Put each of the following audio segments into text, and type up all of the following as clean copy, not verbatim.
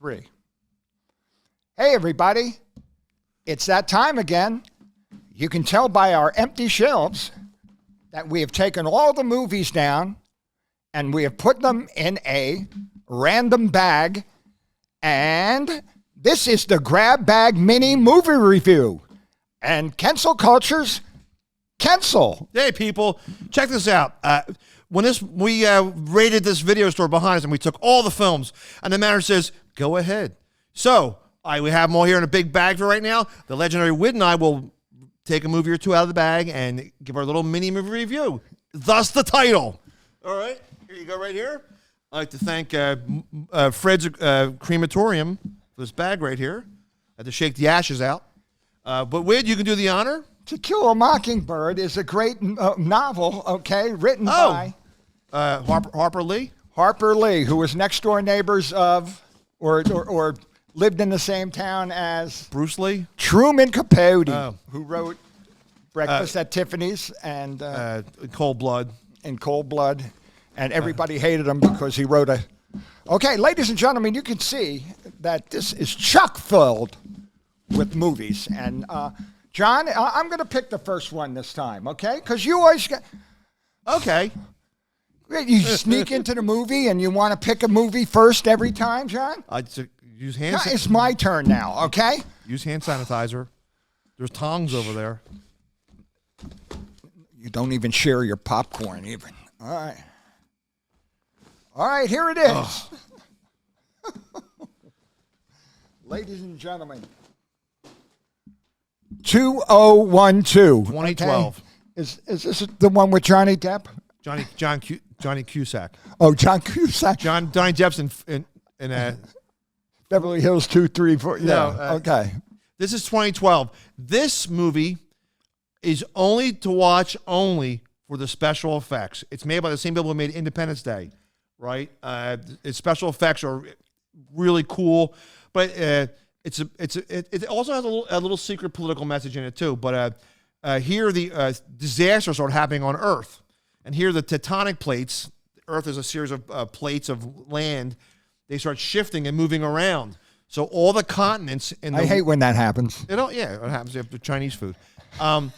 3. Hey, everybody. It's that time again. You can tell by our empty shelves that we have taken all the movies down and we have put them in a random bag. And this is the Grab Bag Mini Movie Review. And Kensil Culture's Kensil. Hey, people. Check this out. When we raided this video store behind us and we took all the films, and the manager says, go ahead. So we have them all here in a big bag for right now. The legendary Whit and I will take a movie or two out of the bag and give our little mini movie review. Thus the title. All right. Here you go right here. I'd like to thank Fred's Crematorium for this bag right here. I had to shake the ashes out. But Whit, you can do the honor. To Kill a Mockingbird is a great novel, okay, written by Harper Lee. Harper Lee, who was next door neighbors of, or lived in the same town as Bruce Lee. Truman Capote, who wrote Breakfast at Tiffany's and Cold Blood. In Cold Blood, and everybody hated him because he wrote a. Okay, ladies and gentlemen, you can see that this is chock filled with movies, and John, I'm going to pick the first one this time, okay? Because you always get. Okay. You sneak into the movie and you want to pick a movie first every time, John? Use hand. It's my turn now, okay? Use hand sanitizer. There's tongs over there. You don't even share your popcorn, even. All right. All right, here it is. Ladies and gentlemen. 2012. 2012. Okay. Is this the one with Johnny Depp? Johnny Cusack. Oh, John Cusack. Johnny Depp's in Beverly Hills 234. Yeah. No, okay. This is 2012. This movie is only to watch only for the special effects. It's made by the same people who made Independence Day, right? Its special effects are really cool, but it also has a little secret political message in it too. But here the disasters are happening on Earth, and here the tectonic plates. Earth is a series of plates of land. They start shifting and moving around. So all the continents in the I hate when that happens. it happens after Chinese food. But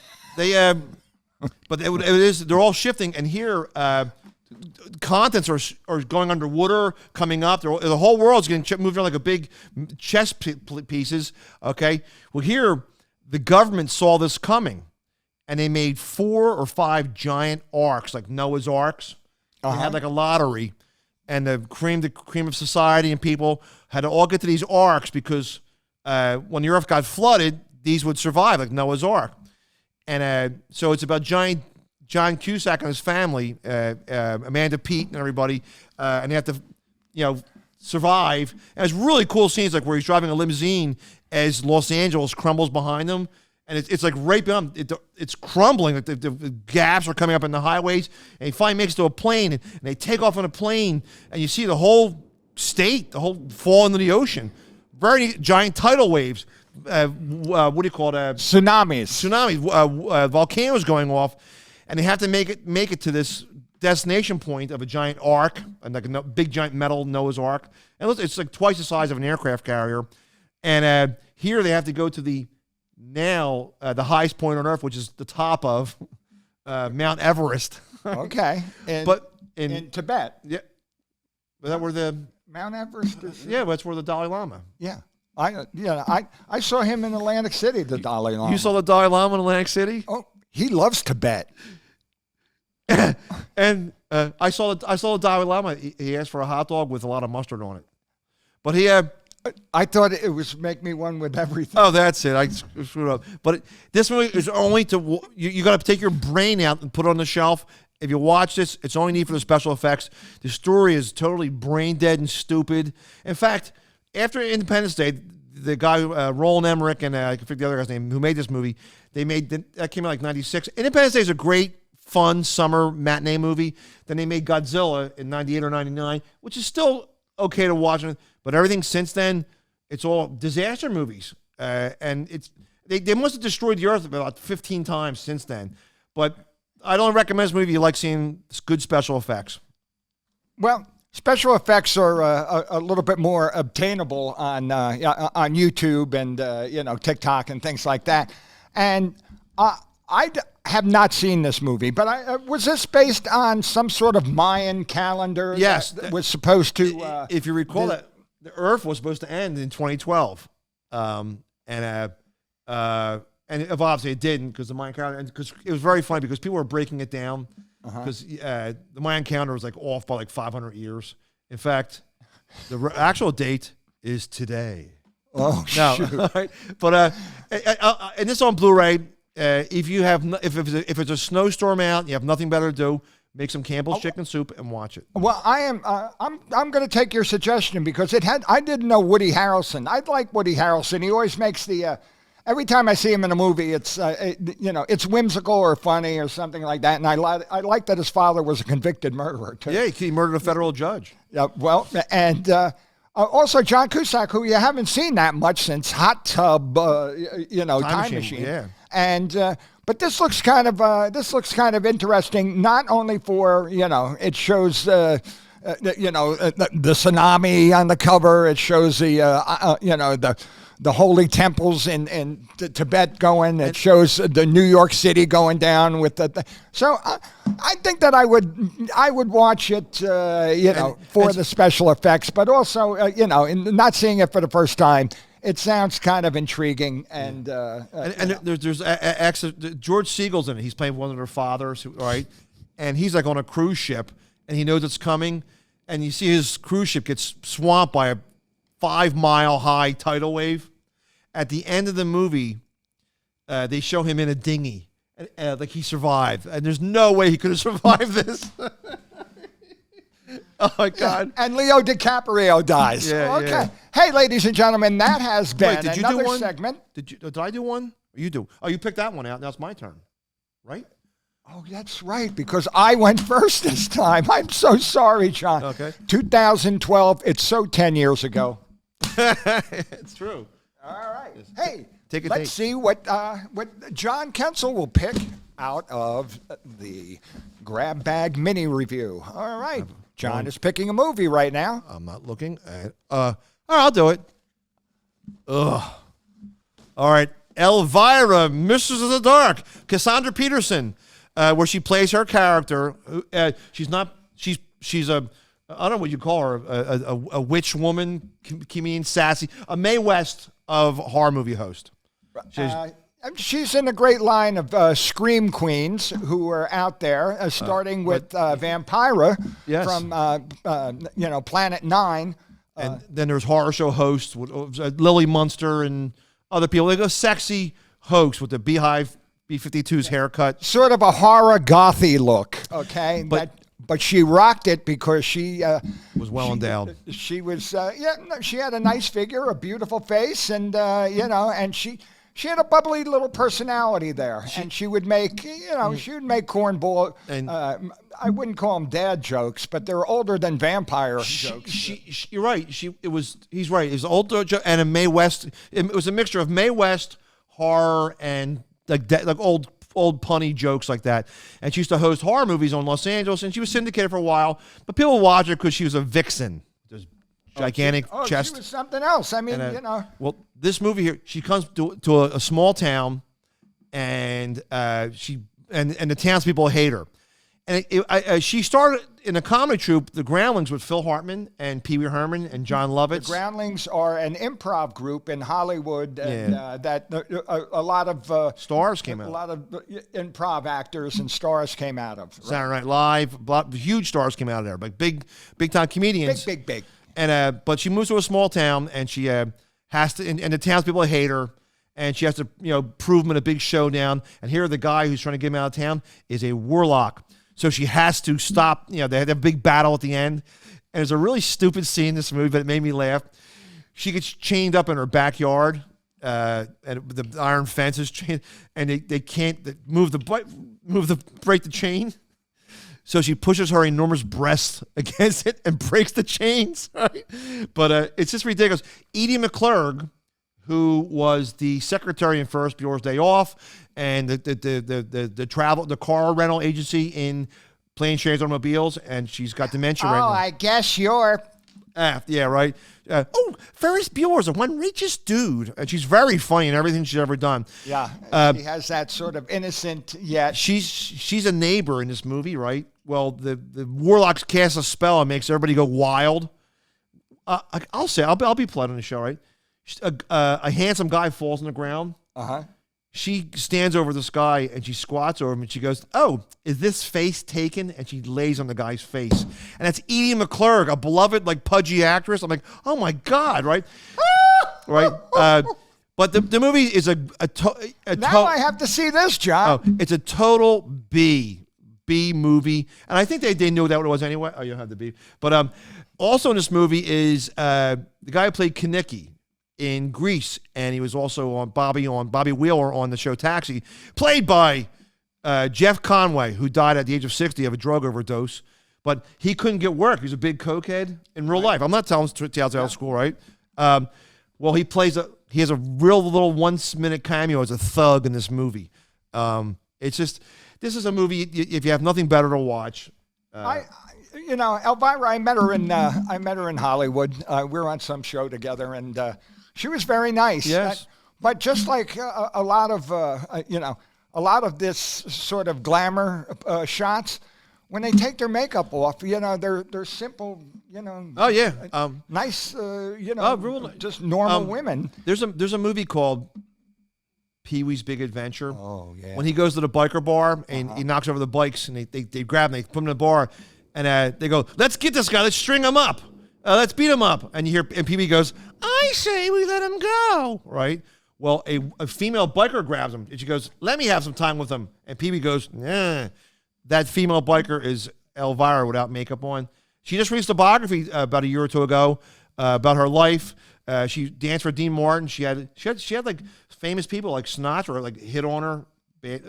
they're all shifting, and here continents are going underwater, coming up. The whole world's getting moved around like a big chess pieces. Okay, well here the government saw this coming, and they made 4 or 5 giant arks, like Noah's arks. They had like a lottery, and the cream of society and people had to all get to these arks because when the earth got flooded, these would survive, like Noah's ark. And so it's about John Cusack and his family, Amanda Peet and everybody, and they have to, survive. And it's really cool scenes, like where he's driving a limousine as Los Angeles crumbles behind him, and it's like right behind it, it's crumbling. Like the gaps are coming up in the highways, and he finally makes it to a plane, and they take off on a plane, and you see the whole state, the whole fall into the ocean. Very giant tidal waves. What do you call it? Tsunamis. Volcanoes going off, and they have to make it to this destination point of a giant ark, and like a big giant metal Noah's Ark. And it's like twice the size of an aircraft carrier. And here they have to go to the highest point on Earth, which is the top of Mount Everest. Okay, but in Tibet. Yeah, is that where the Mount Everest is? Yeah, that's where the Dalai Lama. Yeah. I saw him in Atlantic City, the Dalai Lama. You saw the Dalai Lama in Atlantic City? Oh, he loves Tibet. And I saw the Dalai Lama. He asked for a hot dog with a lot of mustard on it. But he I thought it was make me one with everything. Oh, that's it. I screwed up. But this movie is only to you got to take your brain out and put it on the shelf. If you watch this, it's only need for the special effects. The story is totally brain dead and stupid. In fact, after Independence Day, the guy, Roland Emmerich, and I can forget the other guy's name, who made this movie, that came out like 96. Independence Day is a great, fun summer matinee movie. Then they made Godzilla in 98 or 99, which is still okay to watch. But everything since then, it's all disaster movies. And they must have destroyed the earth about 15 times since then. But I don't recommend this movie if you like seeing good special effects. Well, Special effects are a little bit more obtainable on YouTube and TikTok and things like that. And have not seen this movie, but was this based on some sort of Mayan calendar? Yes, that was supposed to. If you recall, that the Earth was supposed to end in 2012, and obviously it didn't because the Mayan calendar. Because it was very funny because people were breaking it down. Because the Mayan calendar was like off by like 500 years. In fact, the actual date is today. Oh, no, shoot. right? But and this on Blu-ray. If you have if it's a snowstorm out, and you have nothing better to do, make some Campbell's chicken soup and watch it. Well, I'm going to take your suggestion because I didn't know Woody Harrelson. I like Woody Harrelson. He always makes the. Every time I see him in a movie, it's it's whimsical or funny or something like that, and I like that his father was a convicted murderer too. Yeah, he murdered a federal judge. Yeah, well, and also John Cusack, who you haven't seen that much since Hot Tub, Time Machine. Yeah, and but this looks kind of interesting. Not only for it shows. The tsunami on the cover. It shows the holy temples in Tibet going. It shows the New York City going down with the. So I think that I would watch it, for the special effects, but also, in not seeing it for the first time. It sounds kind of intriguing, and there's George Siegel's in it. He's playing one of their fathers, right? And he's like on a cruise ship, and he knows it's coming, and you see his cruise ship gets swamped by a 5-mile high tidal wave. At the end of the movie, they show him in a dinghy, like he survived, and there's no way he could have survived this. Oh my God! And Leo DiCaprio dies. Yeah, okay. Yeah. Hey, ladies and gentlemen, that has been Wait, another segment. Did I do one? You do. Oh, you picked that one out. Now it's my turn, right? Oh, that's right, because I went first this time. I'm so sorry, John. Okay. 2012. It's so 10 years ago. It's true. All right. Hey, let's take. See what John Kensil will pick out of the Grab Bag Mini Review. All right. John is picking a movie right now. I'm not looking at. All right, I'll do it. Ugh. All right. Elvira, Mistress of the Dark, Cassandra Peterson, where she plays her character. She's a, I don't know what you call her, a witch woman, comedian, sassy, a Mae West of horror movie host. She's in a great line of scream queens who are out there, starting with Vampira from Planet 9. And then there's horror show hosts with Lily Munster and other people. Like a sexy host with the Beehive B-52's haircut. Sort of a horror gothy look, okay? But she rocked it because she was well endowed. She was, she had a nice figure, a beautiful face, and, and she had a bubbly little personality there. And she would make, she would make cornball, and I wouldn't call them dad jokes, but they're older than vampire jokes. You're right. He's right. It was older and a Mae West. It was a mixture of Mae West, horror, and like old punny jokes like that. And she used to host horror movies on Los Angeles, and she was syndicated for a while. But people watched her because she was a vixen. This gigantic chest. She was something else. I mean, Well, this movie here, she comes to a small town, and the townspeople hate her. And she started in a comedy troupe, the Groundlings, with Phil Hartman and Pee Wee Herman and John Lovitz. The Groundlings are an improv group in Hollywood, and a lot of stars came out. A lot of improv actors and stars came out of. Right? Saturday Night Live, huge stars came out of there, like big time comedians. Big. And but she moves to a small town, and she has to, and the townspeople hate her. And she has to, prove them in a big showdown. And here, the guy who's trying to get him out of town is a warlock. So she has to stop. They had a big battle at the end. And there's a really stupid scene in this movie, but it made me laugh. She gets chained up in her backyard, and the iron fence is chained, and they can't break the chain. So she pushes her enormous breast against it and breaks the chains. Right? But it's just ridiculous. Edie McClurg, who was the secretary in Ferris Bueller's Day Off, and the car rental agency in planes, trains, automobiles, and she's got dementia Oh, right now. I guess you're. Yeah, right. Ferris Bueller's a one-righteous dude, and she's very funny in everything she's ever done. Yeah, she has that sort of innocent yet. She's a neighbor in this movie, right? Well, the warlocks cast a spell and makes everybody go wild. I'll be polite on the show, right? A handsome guy falls on the ground. Uh-huh. She stands over this guy and she squats over him and she goes, "Oh, is this face taken?" And she lays on the guy's face. And that's Edie McClurg, a beloved, like, pudgy actress. I'm like, oh my God, right? Right? But the movie is Now I have to see this, John. Oh, it's a total B movie. And I think they knew that what it was anyway. Oh, you don't have the B. But also in this movie is the guy who played Kaneki in Grease, and he was also on Bobby Wheeler on the show Taxi, played by Jeff Conway, who died at the age of 60 of a drug overdose. But he couldn't get work. He was a big cokehead in real life. I'm not telling tales out of school, right? Well, he has a real little 1 minute cameo as a thug in this movie. It's just, this is a movie, if you have nothing better to watch. Elvira, I met her in Hollywood. We were on some show together, and she was very nice. Yes. But just like a lot of this sort of glamour shots, when they take their makeup off, they're simple, Oh yeah. nice, really? just normal women. There's a movie called Pee-wee's Big Adventure. Oh yeah. When he goes to the biker bar and he knocks over the bikes and they grab him, they put him in the bar, and they go, "Let's get this guy, let's string him up, let's beat him up." And you hear, and Pee-wee goes, "I say we let him go." Right? Well, a female biker grabs him and she goes, "Let me have some time with him." And Pee-wee goes, "Yeah." That female biker is Elvira without makeup on. She just released a biography about a year or two ago about her life. She danced for Dean Martin. She had like famous people like Sinatra like hit on her.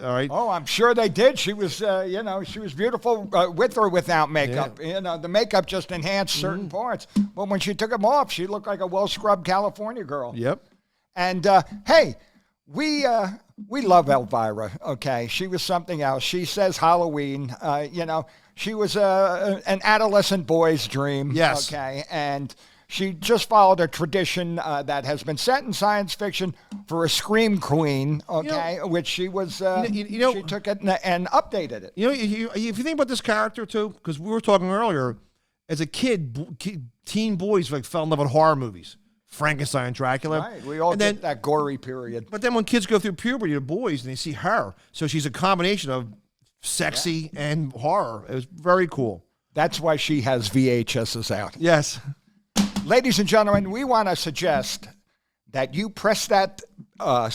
All right. Oh, I'm sure they did. She was, she was beautiful with or without makeup. Yeah. The makeup just enhanced certain parts. But when she took them off, she looked like a well-scrubbed California girl. Yep. And hey, we love Elvira. Okay, she was something else. She says Halloween. She was an adolescent boy's dream. Yes. Okay, and she just followed a tradition that has been set in science fiction for a scream queen. Okay, which she was. She took it and updated it. If you think about this character too, because we were talking earlier, as a kid, teen boys like fell in love with horror movies. Frankenstein, Dracula. Right, we all did that gory period. But then when kids go through puberty, they're boys, and they see her. So she's a combination of sexy and horror. It was very cool. That's why she has VHSs out. Yes. Ladies and gentlemen, we want to suggest that you press that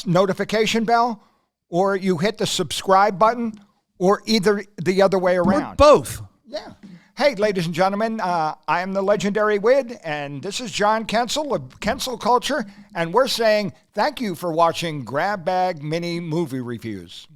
notification bell, or you hit the subscribe button, or either the other way around. Or both. Yeah. Hey, ladies and gentlemen, I am the legendary Wid, and this is John Kensil of Kensil Culture, and we're saying thank you for watching Grab Bag Mini Movie Reviews.